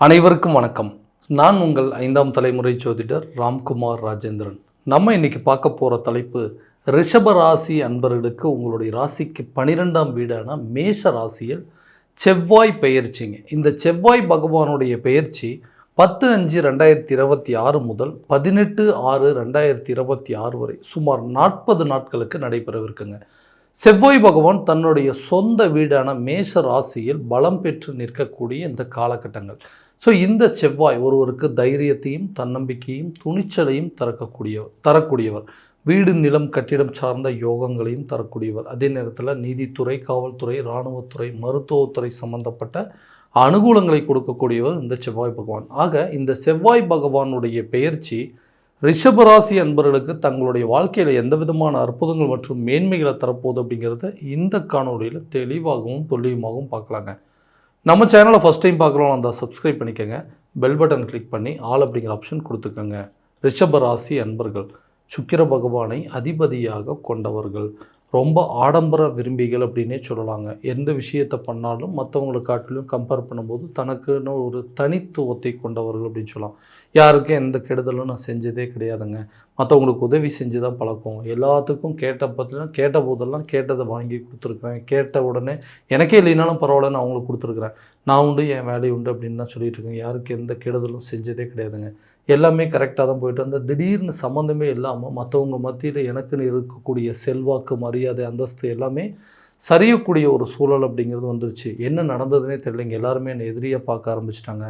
அனைவருக்கும் வணக்கம். நான் உங்கள் 5ஆம் தலைமுறை ஜோதிடர் ராம்குமார் ராஜேந்திரன். நம்ம இன்னைக்கு பார்க்க போகிற தலைப்பு ரிஷப ராசி அன்பர்களுக்கு உங்களுடைய ராசிக்கு 12ஆம் வீடான மேஷ ராசியில் செவ்வாய் பெயர்ச்சிங்க. இந்த செவ்வாய் பகவானுடைய பெயர்ச்சி 10/5/2026 முதல் 18/6/2026 வரை சுமார் 40 நாட்களுக்கு நடைபெறவிருக்குங்க. செவ்வாய் பகவான் தன்னுடைய சொந்த வீடான மேஷ ராசியில் பலம் பெற்று நிற்கக்கூடிய இந்த காலகட்டங்கள். ஸோ இந்த செவ்வாய் ஒருவருக்கு தைரியத்தையும் தன்னம்பிக்கையும் துணிச்சலையும் தரக்கூடியவர். வீடு நிலம் கட்டிடம் சார்ந்த யோகங்களையும் தரக்கூடியவர். அதே நேரத்தில் நீதித்துறை, காவல்துறை, இராணுவத்துறை, மருத்துவத்துறை சம்பந்தப்பட்ட அனுகூலங்களை கொடுக்கக்கூடியவர் இந்த செவ்வாய் பகவான். ஆக இந்த செவ்வாய் பகவானுடைய பெயர்ச்சி ரிஷபராசி அன்பர்களுக்கு தங்களுடைய வாழ்க்கையில் எந்த விதமான அற்புதங்கள் மற்றும் மேன்மைகளை தரப்போகுது அப்படிங்கிறத இந்த காணொலியில் தெளிவாகவும் துல்லியமாகவும் பார்க்கலாங்க. நம்ம சேனலை ஃபஸ்ட் டைம் பார்க்குறோம் அந்த சப்ஸ்கிரைப் பண்ணிக்கோங்க. பெல் பட்டன் கிளிக் பண்ணி ஆல் அப்படிங்கிற ஆப்ஷன் கொடுத்துக்கோங்க. ரிஷபராசி அன்பர்கள் சுக்கிர பகவானை அதிபதியாக கொண்டவர்கள். ரொம்ப ஆடம்பர விரும்பிகள் அப்படின்னே சொல்லலாங்க. எந்த விஷயத்தை பண்ணாலும் மற்றவங்களை காட்டிலும் கம்பேர் பண்ணும்போது தனக்குன்னு ஒரு தனித்துவத்தை கொண்டவர்கள் அப்படின்னு சொல்லலாம். யாருக்கும் எந்த கெடுதலும் நான் செஞ்சதே கிடையாதுங்க. மற்றவங்களுக்கு உதவி செஞ்சு தான் பழக்கம். எல்லாத்துக்கும் கேட்ட போதெல்லாம் கேட்டதை வாங்கி கொடுத்துருக்குறேன். கேட்ட உடனே எனக்கே இல்லைனாலும் பரவாயில்ல, நான் அவங்களுக்கு கொடுத்துருக்குறேன். நான் உண்டு, என் வேலை உண்டு அப்படின்னு தான் சொல்லிட்டு இருக்கேன். யாருக்கு எந்த கெடுதலும் செஞ்சதே கிடையாதுங்க. எல்லாமே கரெக்டாக தான் போய்ட்டு வந்து திடீர்னு சம்மந்தமே இல்லாமல் மற்றவங்க மத்தியில் எனக்குன்னு இருக்கக்கூடிய செல்வாக்கு, மரியாதை, அந்தஸ்து எல்லாமே சரியக்கூடிய ஒரு சூழல் அப்படிங்கிறது வந்துருச்சு. என்ன நடந்ததுன்னே தெரியலைங்க. எல்லாருமே என்னை எதிரியாக பார்க்க ஆரம்பிச்சிட்டாங்க.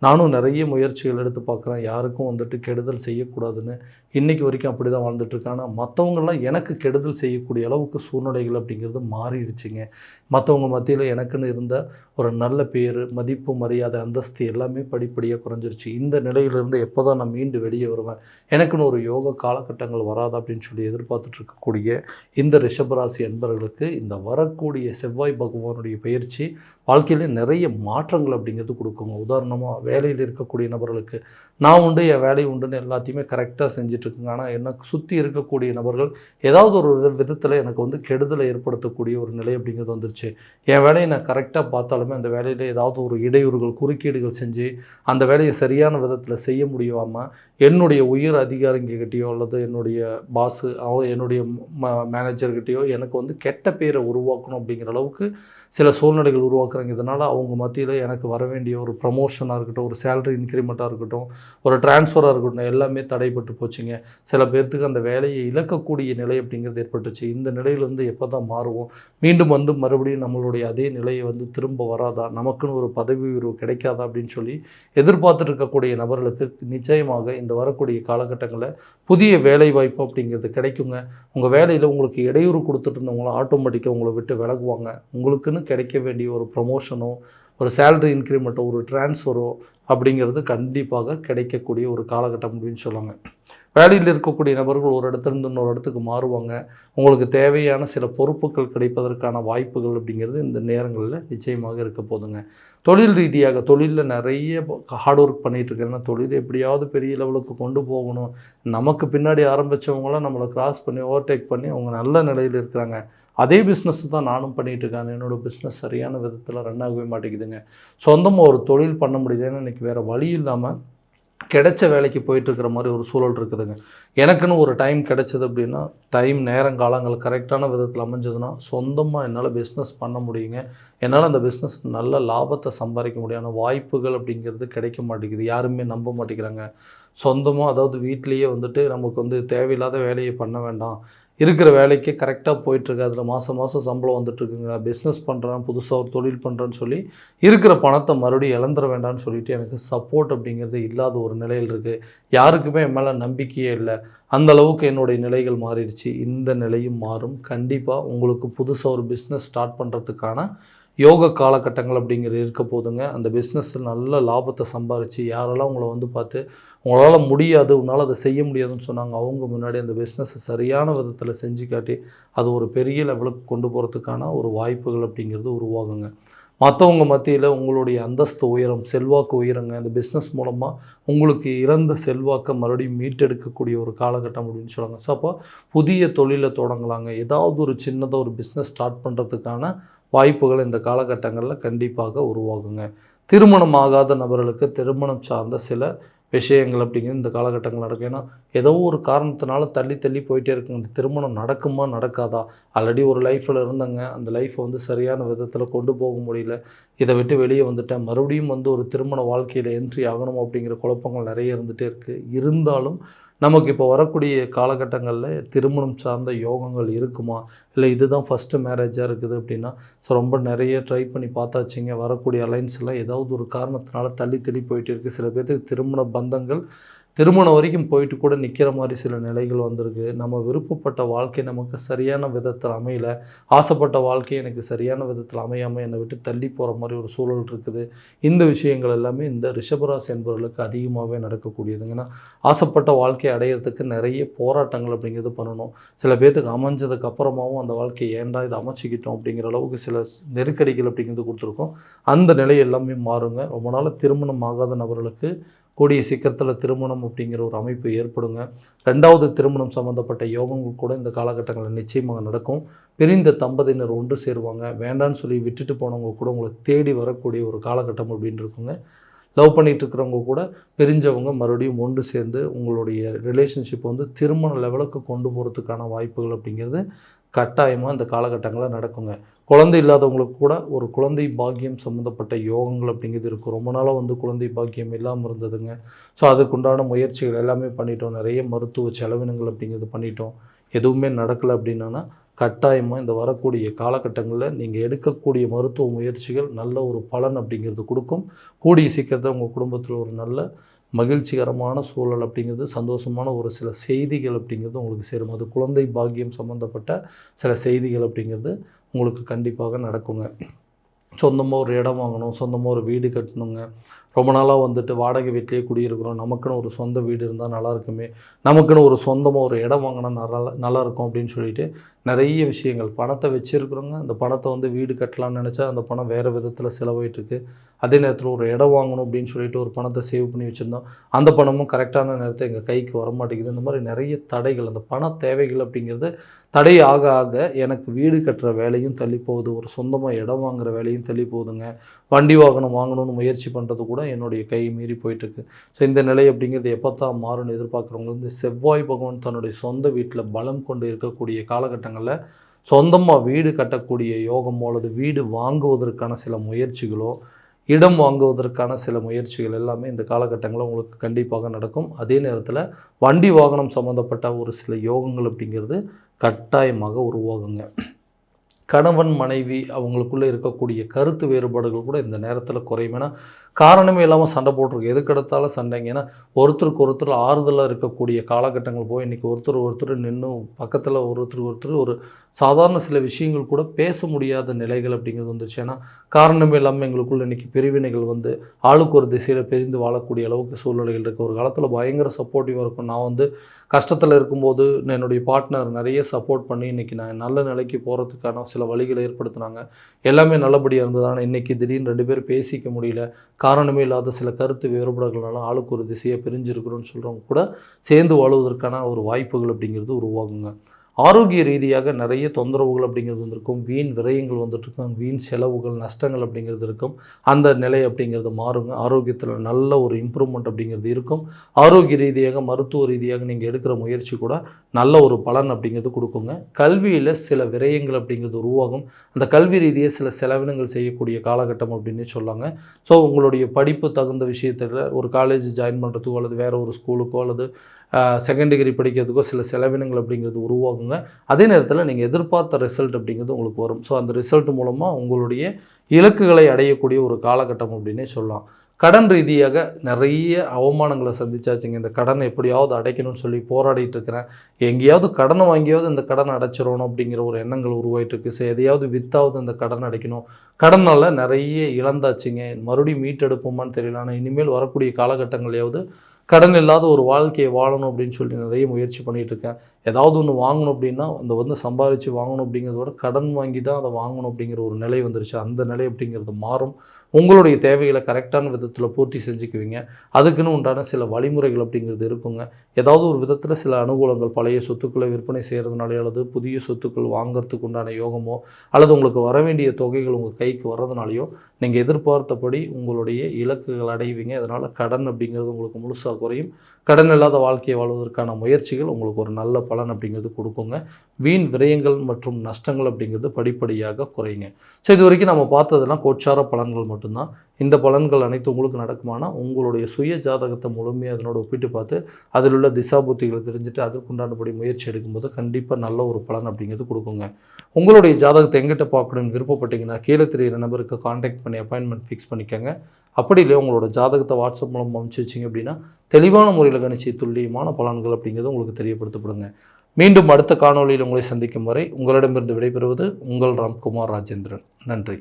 நானும் நிறைய முயற்சிகள் எடுத்து பார்க்குறேன். யாருக்கும் கெடுதல் செய்யக்கூடாதுன்னு இன்றைக்கி வரைக்கும் அப்படி தான் வாழ்ந்துட்டுருக்கேன். ஆனால் மற்றவங்களாம் எனக்கு கெடுதல் செய்யக்கூடிய அளவுக்கு சூழ்நிலைகள் அப்படிங்கிறது மாறிடுச்சுங்க. மற்றவங்க மத்தியில் எனக்குன்னு இருந்த ஒரு நல்ல பேர், மதிப்பு, மரியாதை, அந்தஸ்து எல்லாமே படிப்படியாக குறைஞ்சிருச்சு. இந்த நிலையிலிருந்து எப்போ தான் நான் மீண்டு வெளியே வருவேன், எனக்குன்னு ஒரு யோக காலகட்டங்கள் வராது அப்படின்னு சொல்லி எதிர்பார்த்துட்டு இருக்கக்கூடிய இந்த ரிஷபராசி அன்பர்களுக்கு இந்த வரக்கூடிய செவ்வாய் பகவானுடைய பயிற்சி வாழ்க்கையில் நிறைய மாற்றங்கள் அப்படிங்கிறது கொடுக்குங்க. உதாரணமாக வேலையில் இருக்கக்கூடிய நபர்களுக்கு நான் உண்டு, என் வேலை உண்டுன்னு எல்லாத்தையுமே கரெக்டாக செஞ்சிட்ருக்குங்க. ஆனால் எனக்கு சுற்றி இருக்கக்கூடிய நபர்கள் ஏதாவது ஒரு விதத்தில் எனக்கு கெடுதலை ஏற்படுத்தக்கூடிய ஒரு நிலை அப்படிங்கிறது வந்துருச்சு. என் வேலையை நான் கரெக்டாக பார்த்தாலுமே அந்த வேலையில் ஏதாவது ஒரு இடையூறுகள், குறுக்கீடுகள் செஞ்சு அந்த வேலையை சரியான விதத்தில் செய்ய முடியாமல் என்னுடைய உயர் அதிகாரிங்ககிட்டையோ அல்லது என்னுடைய பாஸு என்னுடைய மேனேஜர்கிட்டையோ எனக்கு கெட்ட பேரை உருவாக்கணும் அப்படிங்கிற அளவுக்கு சில சூழ்நிலைகள் உருவாக்குறாங்க. இதனால் அவங்க மத்தியில் எனக்கு வர வேண்டிய ஒரு ப்ரமோஷனாக இருக்கட்டும், ஒரு சேலரி இன்க்ரிமெண்ட்டாக இருக்கட்டும், ஒரு டிரான்ஸ்ஃபராக இருக்கட்டும், எல்லாமே தடைப்பட்டு போச்சுங்க. சில பேர்த்துக்கு அந்த வேலையை இழக்கக்கூடிய நிலை அப்படிங்கிறது ஏற்பட்டுச்சு. இந்த நிலையிலேருந்து எப்போ தான் மாறுவோம், மீண்டும் மறுபடியும் நம்மளுடைய அதே நிலையை திரும்ப வராதா, நமக்குன்னு ஒரு பதவி உயர்வு கிடைக்காதா அப்படின்னு சொல்லி எதிர்பார்த்துட்டு இருக்கக்கூடிய நபர்களுக்கு நிச்சயமாக இந்த வரக்கூடிய காலகட்டங்களில் புதிய வேலை வாய்ப்பு அப்படிங்கிறது கிடைக்குங்க. உங்கள் வேலையில் உங்களுக்கு இடையூறு கொடுத்துட்டு இருந்தவங்களும் ஆட்டோமேட்டிக்காக உங்களை விட்டு விலகுவாங்க. உங்களுக்குன்னு கிடைக்க வேண்டிய ஒரு ப்ரமோஷனோ, ஒரு சேலரி இன்க்ரிமெண்ட்டோ, ஒரு டிரான்ஸ்ஃபரோ அப்படிங்கிறது கண்டிப்பாக கிடைக்கக்கூடிய ஒரு காலகட்டம் அப்படின்னு சொல்லுவாங்க. வேலையில் இருக்கக்கூடிய நபர்கள் ஒரு இடத்துலேருந்து இன்னொரு இடத்துக்கு மாறுவாங்க. உங்களுக்கு தேவையான சில பொறுப்புகள் கிடைப்பதற்கான வாய்ப்புகள் அப்படிங்கிறது இந்த நேரங்களில் நிச்சயமாக இருக்க போதுங்க. தொழில் ரீதியாக தொழிலில் நிறைய ஹார்ட் ஒர்க் பண்ணிகிட்ருக்கேன். ஏன்னா தொழில் எப்படியாவது பெரிய லெவலுக்கு கொண்டு போகணும். நமக்கு பின்னாடி ஆரம்பித்தவங்களாம் நம்மளை கிராஸ் பண்ணி ஓவர்டேக் பண்ணி அவங்க நல்ல நிலையில் இருக்கிறாங்க. அதே பிஸ்னஸ் தான் நானும் பண்ணிகிட்ருக்கேன். என்னோடய பிஸ்னஸ் சரியான விதத்தில் ரன் ஆகவே மாட்டேங்குதுங்க. சொந்தமாக ஒரு தொழில் பண்ண முடியல. ஏன்னா இன்றைக்கி வேறு வழி இல்லாமல் கிடைச்ச வேலைக்கு போயிட்டுருக்கிற மாதிரி ஒரு சூழல் இருக்குதுங்க. எனக்குன்னு ஒரு டைம் கிடைச்சது அப்படின்னா, நேரங்காலங்கள் கரெக்டான விதத்தில் அமைஞ்சதுன்னா சொந்தமாக என்னால் பிஸ்னஸ் பண்ண முடியுங்க. என்னால் அந்த பிஸ்னஸ் நல்ல லாபத்தை சம்பாதிக்க முடியாத வாய்ப்புகள் அப்படிங்கிறது கிடைக்க மாட்டேங்குது. யாருமே நம்ப மாட்டேங்கிறாங்க. சொந்தமாக அதாவது வீட்லேயே நமக்கு தேவையில்லாத வேலையை பண்ண வேண்டாம், இருக்கிற வேலைக்கு கரெக்டாக போயிட்டுருக்கு, அதில் மாதம் சம்பளம் வந்துட்டுருக்குங்க, பிஸ்னஸ் பண்ணுறேன், புதுசாக ஒரு தொழில் பண்ணுறேன்னு சொல்லி இருக்கிற பணத்தை மறுபடியும் இழந்துட வேண்டாம்னு சொல்லிவிட்டு எனக்கு சப்போர்ட் அப்படிங்கிறது இல்லாத ஒரு நிலையில் இருக்குது. யாருக்குமே என் மேலே நம்பிக்கையே இல்லை. அந்தளவுக்கு என்னுடைய நிலைகள் மாறிடுச்சு. இந்த நிலையும் மாறும். கண்டிப்பாக உங்களுக்கு புதுசாக ஒரு பிஸ்னஸ் ஸ்டார்ட் பண்ணுறதுக்கான யோக காலகட்டங்கள் அப்படிங்கிறது இருக்க போதுங்க. அந்த பிஸ்னஸில் நல்ல லாபத்தை சம்பாரித்து யாரெல்லாம் உங்களை பார்த்து உங்களால் முடியாது, உன்னால் அதை செய்ய முடியாதுன்னு சொன்னாங்க, அவங்க முன்னாடி அந்த பிஸ்னஸை சரியான விதத்தில் செஞ்சு காட்டி அது ஒரு பெரிய லெவலுக்கு கொண்டு போகிறதுக்கான ஒரு வாய்ப்புகள் அப்படிங்கிறது உருவாகுங்க. மற்றவங்க மத்தியில் உங்களுடைய அந்தஸ்து உயரம், செல்வாக்கு உயரங்க. இந்த பிஸ்னஸ் மூலமாக உங்களுக்கு இறந்த செல்வாக்கை மறுபடியும் மீட்டெடுக்கக்கூடிய ஒரு காலகட்டம் அப்படின்னு சொல்லுவாங்க. ஸோ அப்போ புதிய தொழிலை தொடங்கலாங்க. ஏதாவது ஒரு சின்னதாக ஒரு பிஸ்னஸ் ஸ்டார்ட் பண்ணுறதுக்கான வாய்ப்புகள் இந்த காலகட்டங்களில் கண்டிப்பாக உருவாகுங்க. திருமணம் ஆகாத நபர்களுக்கு திருமணம் சார்ந்த சில விஷயங்கள் அப்படிங்கிறது இந்த காலகட்டங்கள் நடக்கும். ஏன்னா ஏதோ ஒரு காரணத்தினால தள்ளி தள்ளி போயிட்டே இருக்குங்க. இந்த திருமணம் நடக்குமா நடக்காதா? ஆல்ரெடி ஒரு லைஃப்பில் இருந்தங்க, அந்த லைஃப்பை வந்து சரியான விதத்தில் கொண்டு போக முடியல, இதை விட்டு வெளியே வந்துட்டேன், மறுபடியும் வந்து ஒரு திருமண வாழ்க்கையில் என்ட்ரி ஆகணும் அப்படிங்கிற குழப்பங்கள் நிறைய இருந்துகிட்டே இருக்குது. இருந்தாலும் நமக்கு இப்போ வரக்கூடிய காலகட்டங்களில் திருமணம் சார்ந்த யோகங்கள் இருக்குமா, இல்லை இதுதான் ஃபஸ்ட்டு மேரேஜாக இருக்குது அப்படின்னா, ஸோ ரொம்ப நிறைய ட்ரை பண்ணி பார்த்தாச்சுங்க. வரக்கூடிய அலைன்ஸ்லாம் ஏதாவது ஒரு காரணத்தினால தள்ளி தள்ளி போயிட்டு இருக்குது. சில பேர்த்துக்கு திருமண பந்தங்கள் திருமணம் வரைக்கும் போயிட்டு கூட நிற்கிற மாதிரி சில நிலைகள் வந்திருக்கு. நம்ம விருப்பப்பட்ட வாழ்க்கை நமக்கு சரியான விதத்தில் அமையல, ஆசைப்பட்ட வாழ்க்கை எனக்கு சரியான விதத்தில் அமையாமல் என்னை விட்டு தள்ளி போகிற மாதிரி ஒரு சூழல் இருக்குது. இந்த விஷயங்கள் எல்லாமே இந்த ரிஷபராசி என்பவர்களுக்கு அதிகமாகவே நடக்கக்கூடியதுங்க. ஏன்னா ஆசைப்பட்ட வாழ்க்கையை அடையிறதுக்கு நிறைய போராட்டங்கள் அப்படிங்கிறது பண்ணணும். சில பேர்த்துக்கு அமைஞ்சதுக்கு அப்புறமாவும் அந்த வாழ்க்கையை ஏன்டா இதை அமைச்சிக்கிட்டோம் அப்படிங்கிற அளவுக்கு சில நெருக்கடிகள் அப்படிங்கிறது கொடுத்துருக்கோம். அந்த நிலை எல்லாமே மாறுங்க. ரொம்ப நாள் திருமணம் ஆகாத நபர்களுக்கு கூடிய சீக்கிரத்தில் திருமணம் அப்படிங்கிற ஒரு அமைப்பு ஏற்படுங்க. 2வது திருமணம் சம்மந்தப்பட்ட யோகங்கள் கூட இந்த காலகட்டங்களில் நிச்சயமாக நடக்கும். பிரிந்த தம்பதியினர் ஒன்று சேருவாங்க. வேண்டான்னு சொல்லி விட்டுட்டு போனவங்க கூட உங்களை தேடி வரக்கூடிய ஒரு காலகட்டம் அப்படின்னு இருக்குங்க. லவ் பண்ணிகிட்டு இருக்கிறவங்க கூட பிரிஞ்சவங்க மறுபடியும் ஒன்று சேர்ந்து உங்களுடைய ரிலேஷன்ஷிப் வந்து திருமண லெவலுக்கு கொண்டு போகிறதுக்கான வாய்ப்புகள் அப்படிங்கிறது கட்டாயமாக இந்த காலகட்டங்களில் நடக்குங்க. குழந்தை இல்லாதவங்களுக்கு கூட ஒரு குழந்தை பாக்கியம் சம்மந்தப்பட்ட யோகங்கள் அப்படிங்கிறது இருக்கும். ரொம்ப நாளாக வந்து குழந்தை பாக்கியம் இல்லாமல் இருந்ததுங்க. ஸோ அதுக்குண்டான முயற்சிகள் எல்லாமே பண்ணிட்டோம். நிறைய மருத்துவ செலவினங்கள் அப்படிங்கிறது பண்ணிட்டோம். எதுவுமே நடக்கலை அப்படின்னா கட்டாயமாக இந்த வரக்கூடிய காலகட்டங்களில் நீங்கள் எடுக்கக்கூடிய மருத்துவ முயற்சிகள் நல்ல ஒரு பலன் அப்படிங்கிறது கொடுக்கும். கூடிய சீக்கிரத்தில் உங்கள் குடும்பத்தில் ஒரு நல்ல மகிழ்ச்சிகரமான சூழல் அப்படிங்கிறது, சந்தோஷமான ஒரு சில செய்திகள் அப்படிங்கிறது உங்களுக்கு சேரும். அது குழந்தை பாக்கியம் சம்மந்தப்பட்ட சில செய்திகள் அப்படிங்கிறது உங்களுக்கு கண்டிப்பாக நடக்குங்க. சொந்தமாக ஒரு இடம் வாங்கணும், சொந்தமாக ஒரு வீடு கட்டணுங்க. ரொம்ப நாளாக வந்துட்டு வாடகை வீட்டிலேயே குடியிருக்கிறோம், நமக்குன்னு ஒரு சொந்த வீடு இருந்தால் நல்லா இருக்குமே, நமக்குன்னு ஒரு சொந்தமாக ஒரு இடம் வாங்கினா நல்லாயிருக்கும் அப்படின்னு சொல்லிட்டு நிறைய விஷயங்கள் பணத்தை வச்சுருக்குறோங்க. அந்த பணத்தை வந்து வீடு கட்டலான்னு நினச்சா அந்த பணம் வேறு விதத்தில் செலவாயிட்டுருக்கு. அதே நேரத்தில் ஒரு இடம் வாங்கணும் அப்படின்னு சொல்லிட்டு ஒரு பணத்தை சேவ் பண்ணி வச்சுருந்தோம், அந்த பணமும் கரெக்டான நேரத்தில் எங்கள் கைக்கு வரமாட்டேங்குது. இந்த மாதிரி நிறைய தடைகள், அந்த பண தேவைகள் அப்படிங்கிறது தடை ஆக ஆக எனக்கு வீடு கட்டுற வேலையும் தள்ளி போகுது, ஒரு சொந்தமாக இடம் வாங்குகிற வேலையும் தள்ளி போகுதுங்க. வண்டி வாகனம் வாங்கணும்னு முயற்சி பண்ணுறது கூட என்னுடைய கை மீறி போயிட்டுருக்கு. ஸோ இந்த நிலை அப்படிங்கிறது எப்போ தான் மாறும்னு எதிர்பார்க்குறவங்க வந்து செவ்வாய் பகவான் தன்னுடைய சொந்த வீட்டில் பலம் கொண்டு இருக்கக்கூடிய காலகட்டங்களில் சொந்தமாக வீடு கட்டக்கூடிய யோகமோ அல்லது வீடு வாங்குவதற்கான சில முயற்சிகளோ, இடம் வாங்குவதற்கான சில முயற்சிகள் எல்லாமே இந்த காலகட்டங்களில் உங்களுக்கு கண்டிப்பாக நடக்கும். அதே நேரத்தில் வண்டி வாகனம் சம்மந்தப்பட்ட ஒரு சில யோகங்கள் அப்படிங்கிறது கட்டாயமாக உருவாகுங்க. கணவன் மனைவி அவங்களுக்குள்ளே இருக்கக்கூடிய கருத்து வேறுபாடுகள் கூட இந்த நேரத்தில் குறையும். ஏன்னா காரணமே இல்லாமல் சண்டை போட்டிருக்கு, எதுக்கெடுத்தாலும் சண்டைங்க. ஏன்னா ஒருத்தருக்கு ஒருத்தர் ஆறுதலாக இருக்கக்கூடிய காலகட்டங்கள் போய் இன்றைக்கி ஒருத்தர் நின்று பக்கத்தில் ஒருத்தர் ஒரு சாதாரண சில விஷயங்கள் கூட பேச முடியாத நிலைகள் அப்படிங்கிறது வந்துருச்சு. ஏன்னா காரணமே இல்லாமல் எங்களுக்குள்ள இன்றைக்கி பிரிவினைகள் வந்து ஆளுக்கு ஒரு திசையில் பிரிந்து வாழக்கூடிய அளவுக்கு சூழ்நிலைகள் இருக்குது. ஒரு காலத்தில் பயங்கர சப்போர்ட்டிவாக இருக்கும். நான் வந்து கஷ்டத்தில் இருக்கும்போது என்னுடைய பார்ட்னர் நிறைய சப்போர்ட் பண்ணி இன்றைக்கி நான் நல்ல நிலைக்கு போகிறதுக்கான சில வழிகளை ஏற்படுத்தினாங்க. எல்லாமே நல்லபடியாக இருந்தது. ஆனால் இன்றைக்கி திடீர்னு 2 பேர் பேசிக்க முடியல, காரணமே இல்லாத சில கருத்து வேறுபாடுகளால் ஆளுக்கு ஒரு திசையாக பிரிஞ்சிருக்கிறோன்னு சொல்கிறவங்க கூட சேர்ந்து வாழுவதற்கான ஒரு வாய்ப்புகள் அப்படிங்கிறது உருவாகுங்க. ஆரோக்கிய ரீதியாக நிறைய தொந்தரவுகள் அப்படிங்கிறது வந்திருக்கும், வீண் விரயங்கள் வந்துட்டுருக்கும், வீண் செலவுகள் நஷ்டங்கள் அப்படிங்கிறது இருக்கும். அந்த நிலை அப்படிங்கிறது மாறுங்க. ஆரோக்கியத்தில் நல்ல ஒரு இம்ப்ரூவ்மெண்ட் அப்படிங்கிறது இருக்கும். ஆரோக்கிய ரீதியாக மருத்துவ ரீதியாக நீங்கள் எடுக்கிற முயற்சி கூட நல்ல ஒரு பலன் அப்படிங்கிறது கொடுக்குங்க. கல்வியில் சில விரயங்கள் அப்படிங்கிறது உருவாகும். அந்த கல்வி ரீதியாக சில செலவினங்கள் செய்யக்கூடிய காலகட்டம் அப்படின்னு சொல்லாங்க. ஸோ உங்களுடைய படிப்பு தகுந்த விஷயத்தில் ஒரு காலேஜ் ஜாயின் பண்ணுறதுக்கோ அல்லது வேறு ஒரு ஸ்கூலுக்கோ அல்லது செகண்ட் டிகிரி படிக்கிறதுக்கோ சில செலவினங்கள் அப்படிங்கிறது உருவாகுங்க. அதே நேரத்தில் நீங்கள் எதிர்பார்த்த ரிசல்ட் அப்படிங்கிறது உங்களுக்கு வரும். ஸோ அந்த ரிசல்ட் மூலமாக உங்களுடைய இலக்குகளை அடையக்கூடிய ஒரு காலகட்டம் அப்படின்னே சொல்லலாம். கடன் ரீதியாக நிறைய அவமானங்களை சந்திச்சாச்சுங்க. இந்த கடனை எப்படியாவது அடைக்கணும்னு சொல்லி போராடிட்டு இருக்கிறேன், எங்கேயாவது கடனை வாங்கியாவது இந்த கடனை அடைச்சிடணும் அப்படிங்கிற ஒரு எண்ணங்கள் உருவாயிட்டுருக்கு. ஸோ எதையாவது வித்தாவது இந்த கடனை அடைக்கணும், கடனால் நிறைய இழந்தாச்சுங்க, மறுபடியும் மீட்டெடுப்போமான்னு தெரியல. ஆனால் இனிமேல் வரக்கூடிய காலகட்டங்களையாவது கடன் இல்லாத ஒரு வாழ்க்கையை வாழணும் அப்படின்னு சொல்லி நிறைய முயற்சி பண்ணிகிட்டு இருக்கேன். ஏதாவது ஒன்று வாங்கணும் அப்படின்னா அந்த சம்பாதிச்சு வாங்கணும் அப்படிங்கிறத விட கடன் வாங்கி தான் அதை வாங்கணும் அப்படிங்கிற ஒரு நிலை வந்துருச்சு. அந்த நிலை அப்படிங்கிறது மாறும். உங்களுடைய தேவைகளை கரெக்டான விதத்தில் பூர்த்தி செஞ்சுக்குவீங்க. அதுக்குன்னு உண்டான சில வழிமுறைகள் அப்படிங்கிறது இருக்குங்க. ஏதாவது ஒரு விதத்தில் சில அனுகூலங்கள், பழைய சொத்துக்களை விற்பனை செய்கிறதுனாலையோ அல்லது புதிய சொத்துக்கள் வாங்கிறதுக்கு உண்டான யோகமோ அல்லது உங்களுக்கு வர வேண்டிய தொகைகள் உங்கள் கைக்கு வர்றதுனாலையோ நீங்கள் எதிர்பார்த்தபடி உங்களுடைய இலக்குகள் அடைவீங்க. அதனால் கடன் அப்படிங்கிறது உங்களுக்கு முழுசாக குறையும். கடன் இல்லாத வாழ்க்கையை வாழ்வதற்கான முயற்சிகள் உங்களுக்கு ஒரு நல்ல பலன் அப்படிங்கிறது கொடுக்குங்க. வீண் விரயங்கள் மற்றும் நஷ்டங்கள் அப்படிங்கிறது படிப்படியாக குறையுங்க. ஸோ இது வரைக்கும் நம்ம பார்த்ததெல்லாம் கோட்சார பலன்கள் மட்டும்தான். இந்த பலன்கள் அனைத்து உங்களுக்கு நடக்குமானா உங்களுடைய சுய ஜாதகத்தை முழுமையாக அதனோட ஒப்பிட்டு பார்த்து அதில் உள்ள திசாபுத்திகளை தெரிஞ்சுட்டு அதற்குண்டானபடி முயற்சி எடுக்கும்போது கண்டிப்பாக நல்ல ஒரு பலன் அப்படிங்கிறது கொடுக்குங்க. உங்களுடைய ஜாதகத்தை எங்கிட்ட பார்க்கணும்னு விருப்பப்பட்டீங்கன்னா கீழே தெரிகிற நம்பருக்கு கான்டாக்ட் பண்ணி அப்பாயின்மெண்ட் ஃபிக்ஸ் பண்ணிக்கோங்க. அப்படி இல்லையா உங்களோட ஜாதகத்தை வாட்ஸ்அப் மூலம் அனுப்பிச்சு வச்சிங்க அப்படின்னா தெளிவான முறையில் கணிச்சு துல்லியமான பலன்கள் அப்படிங்கிறது உங்களுக்கு தெரியப்படுத்தப்படுங்க. மீண்டும் அடுத்த காணொலியில் உங்களை சந்திக்கும் வரை உங்களிடமிருந்து விடைபெறுவது உங்கள் ராம்குமார் ராஜேந்திரன். நன்றி.